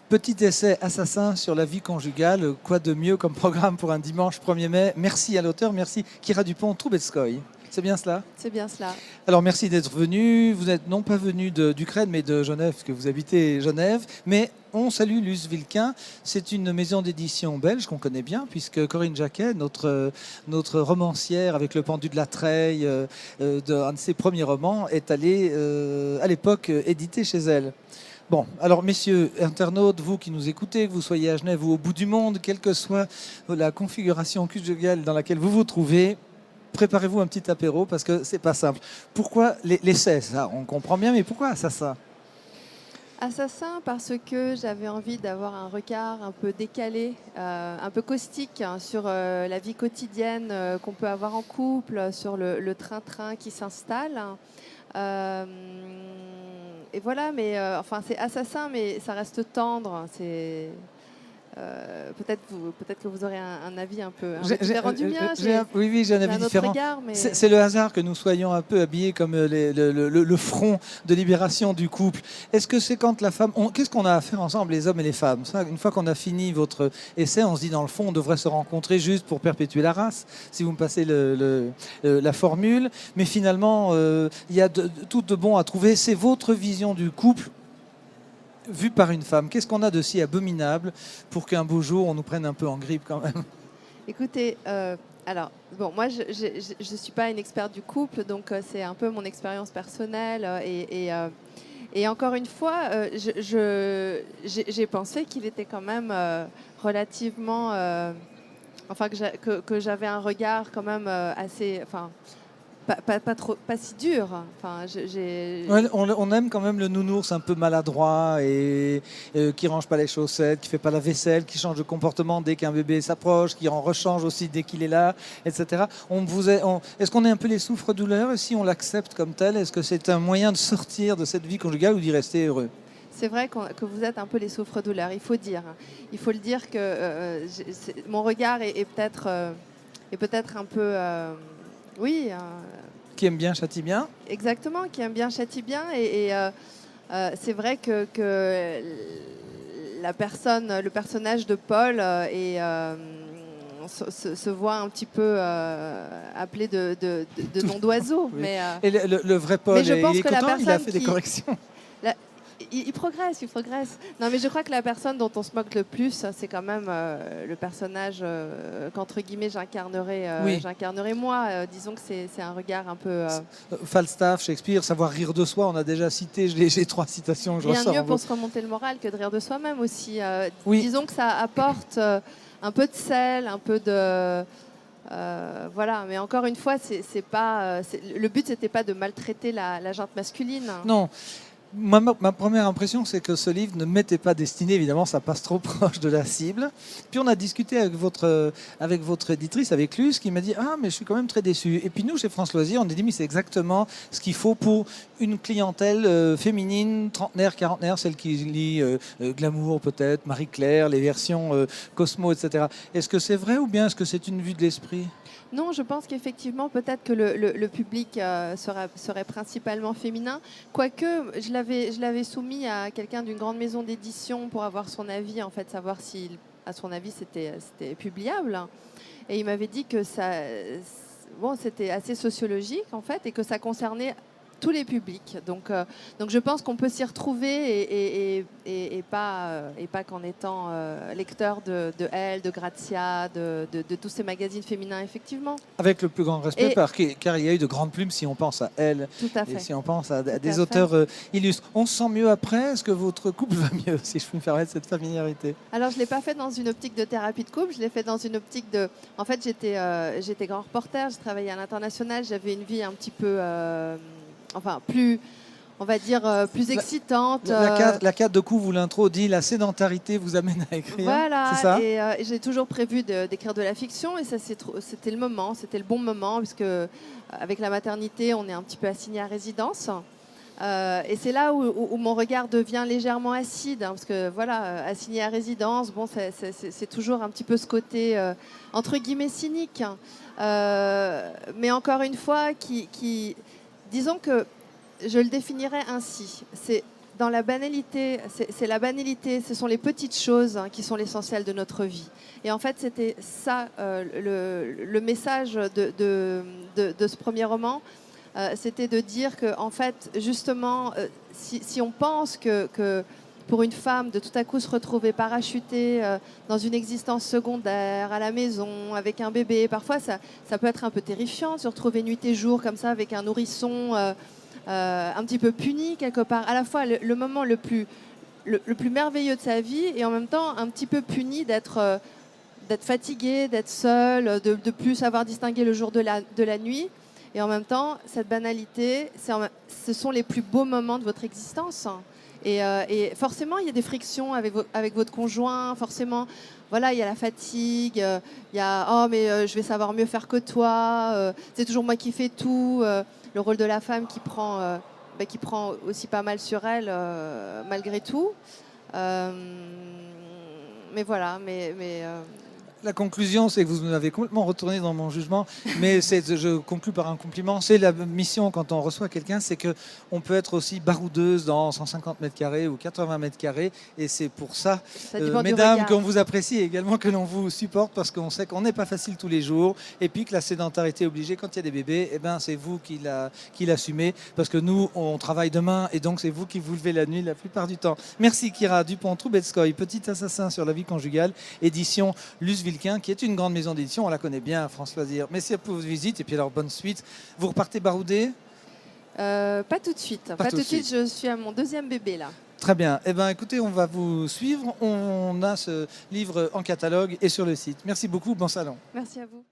Petit essai assassin sur la vie conjugale. Quoi de mieux comme programme pour un dimanche 1er mai? Merci à l'auteur, merci Kira Dupont-Troubetskoy. C'est bien cela? C'est bien cela. Alors merci d'être venu. Vous n'êtes non pas venu d'Ukraine mais de Genève, parce que vous habitez Genève. Mais on salue Luce Vilquin. C'est une maison d'édition belge qu'on connaît bien, puisque Corinne Jacquet, notre romancière avec Le Pendu de la Treille, d'un de ses premiers romans, est allée à l'époque éditer chez elle. Bon, alors messieurs, internautes, vous qui nous écoutez, que vous soyez à Genève ou au bout du monde, quelle que soit la configuration conjugale dans laquelle vous vous trouvez, préparez-vous un petit apéro parce que c'est pas simple. Pourquoi l'essai, ça, on comprend bien, mais pourquoi assassin? Assassin parce que j'avais envie d'avoir un regard un peu décalé, un peu caustique sur la vie quotidienne qu'on peut avoir en couple, sur le train-train qui s'installe. Et voilà, mais enfin c'est assassin, mais ça reste tendre. C'est peut-être que vous aurez un avis un peu différent du mien. Oui, j'ai un avis différent. Mais... C'est le hasard que nous soyons un peu habillés comme le front de libération du couple. Est-ce que c'est quand la femme... Qu'est-ce qu'on a à faire ensemble, les hommes et les femmes? Ça, une fois qu'on a fini votre essai, on se dit, dans le fond, on devrait se rencontrer juste pour perpétuer la race, si vous me passez la formule. Mais finalement, il y a tout de bon à trouver. C'est votre vision du couple vu par une femme. Qu'est-ce qu'on a de si abominable pour qu'un beau jour, on nous prenne un peu en grippe quand même? Écoutez, alors, bon, moi, je ne suis pas une experte du couple, donc c'est un peu mon expérience personnelle. Et encore une fois, j'ai pensé qu'il était quand même relativement... enfin, que j'avais un regard quand même assez... Enfin, pas si dur. Enfin, on aime quand même le nounours un peu maladroit et qui range pas les chaussettes, qui fait pas la vaisselle, qui change de comportement dès qu'un bébé s'approche, qui en rechange aussi dès qu'il est là, etc. Est-ce qu'on est un peu les souffres-douleurs et si on l'accepte comme tel, est-ce que c'est un moyen de sortir de cette vie conjugale ou d'y rester heureux? C'est vrai que vous êtes un peu les souffres-douleurs, il faut dire. Il faut le dire que mon regard est peut-être un peu... oui. Qui aime bien châtie bien. Exactement, qui aime bien châtie bien. Et c'est vrai que le personnage de Paul se voit un petit peu appelé de nom d'oiseau. Oui. Mais, et le vrai Paul, je pense il est que content, il a fait des corrections. Il progresse, il progresse. Non, mais je crois que la personne dont on se moque le plus, c'est quand même le personnage qu'entre guillemets j'incarnerai moi. Disons que c'est un regard un peu... Falstaff, Shakespeare, savoir rire de soi, on a déjà cité, j'ai 3 citations que je ressors. Rien de mieux pour se remonter le moral que de rire de soi-même aussi. Oui. Disons que ça apporte un peu de sel, un peu de... voilà, mais encore une fois, le but, c'était pas de maltraiter la gente masculine. Non. Ma première impression, c'est que ce livre ne m'était pas destiné, évidemment, ça passe trop proche de la cible. Puis on a discuté avec votre éditrice, avec Luce, qui m'a dit « Ah, mais je suis quand même très déçu ». Et puis nous, chez France Loisirs, on a dit « Mais c'est exactement ce qu'il faut pour une clientèle féminine, trentenaire, quarantenaire, celle qui lit Glamour peut-être, Marie-Claire, les versions Cosmo, etc. » Est-ce que c'est vrai ou bien est-ce que c'est une vue de l'esprit ? Non, je pense qu'effectivement, peut-être que le public serait principalement féminin. Quoique, je l'avais soumis à quelqu'un d'une grande maison d'édition pour avoir son avis, en fait, savoir si, à son avis, c'était publiable. Et il m'avait dit que c'était assez sociologique, en fait, et que ça concernait tous les publics. Donc je pense qu'on peut s'y retrouver et pas qu'en étant lecteur de Elle, de Grazia, de tous ces magazines féminins, effectivement. Avec le plus grand respect, car il y a eu de grandes plumes si on pense à Elle. Tout à fait. Et si on pense à des auteurs illustres. On se sent mieux après? Est-ce que votre couple va mieux, si je peux me permettre cette familiarité? Alors, je ne l'ai pas fait dans une optique de thérapie de couple, je l'ai fait dans une optique de... En fait, j'étais grand reporter, je travaillais à l'international, j'avais une vie un petit peu... enfin, plus, on va dire, plus excitante. La carte de coup, vous l'intro dit, la sédentarité vous amène à écrire. Voilà, c'est ça? et j'ai toujours prévu d'écrire de la fiction, et ça, c'était le moment, c'était le bon moment, puisque avec la maternité, on est un petit peu assigné à résidence. Et c'est là où mon regard devient légèrement acide, hein, parce que voilà, assigné à résidence, bon, c'est toujours un petit peu ce côté, entre guillemets, cynique. Mais encore une fois, disons que je le définirais ainsi. C'est dans la banalité, c'est la banalité, ce sont les petites choses qui sont l'essentiel de notre vie. Et en fait, c'était ça le message de ce premier roman. C'était de dire que, en fait, justement, si on pense que pour une femme de tout à coup se retrouver parachutée dans une existence secondaire, à la maison, avec un bébé, parfois ça peut être un peu terrifiant de se retrouver nuit et jour comme ça avec un nourrisson un petit peu puni quelque part, à la fois le moment le plus merveilleux de sa vie et en même temps un petit peu puni d'être fatigué, d'être seul, de plus savoir distinguer le jour de la nuit. Et en même temps, cette banalité, ce sont les plus beaux moments de votre existence. Et forcément, il y a des frictions avec votre conjoint. Forcément, voilà, il y a la fatigue. Il y a oh mais je vais savoir mieux faire que toi. C'est toujours moi qui fais tout. Le rôle de la femme qui prend aussi pas mal sur elle malgré tout. Mais voilà, La conclusion, c'est que vous m'avez complètement retourné dans mon jugement, mais je conclus par un compliment. C'est la mission quand on reçoit quelqu'un, c'est qu'on peut être aussi baroudeuse dans 150 mètres carrés ou 80 mètres carrés, et c'est pour ça, mesdames, qu'on vous apprécie et également que l'on vous supporte, parce qu'on sait qu'on n'est pas facile tous les jours, et puis que la sédentarité obligée, quand il y a des bébés, eh ben, c'est vous qui l'assumez, parce que nous, on travaille demain, et donc c'est vous qui vous levez la nuit la plupart du temps. Merci Kira Dupont-Troubetskoy, Petit assassin sur la vie conjugale, édition Luce Vilquin, qui est une grande maison d'édition. On la connaît bien, France Loisirs. Merci pour votre visite et puis alors bonne suite. Vous repartez baroudé? Pas tout de suite. Pas tout de suite. Je suis à mon deuxième bébé là. Très bien. Eh bien, écoutez, on va vous suivre. On a ce livre en catalogue et sur le site. Merci beaucoup. Bon salon. Merci à vous.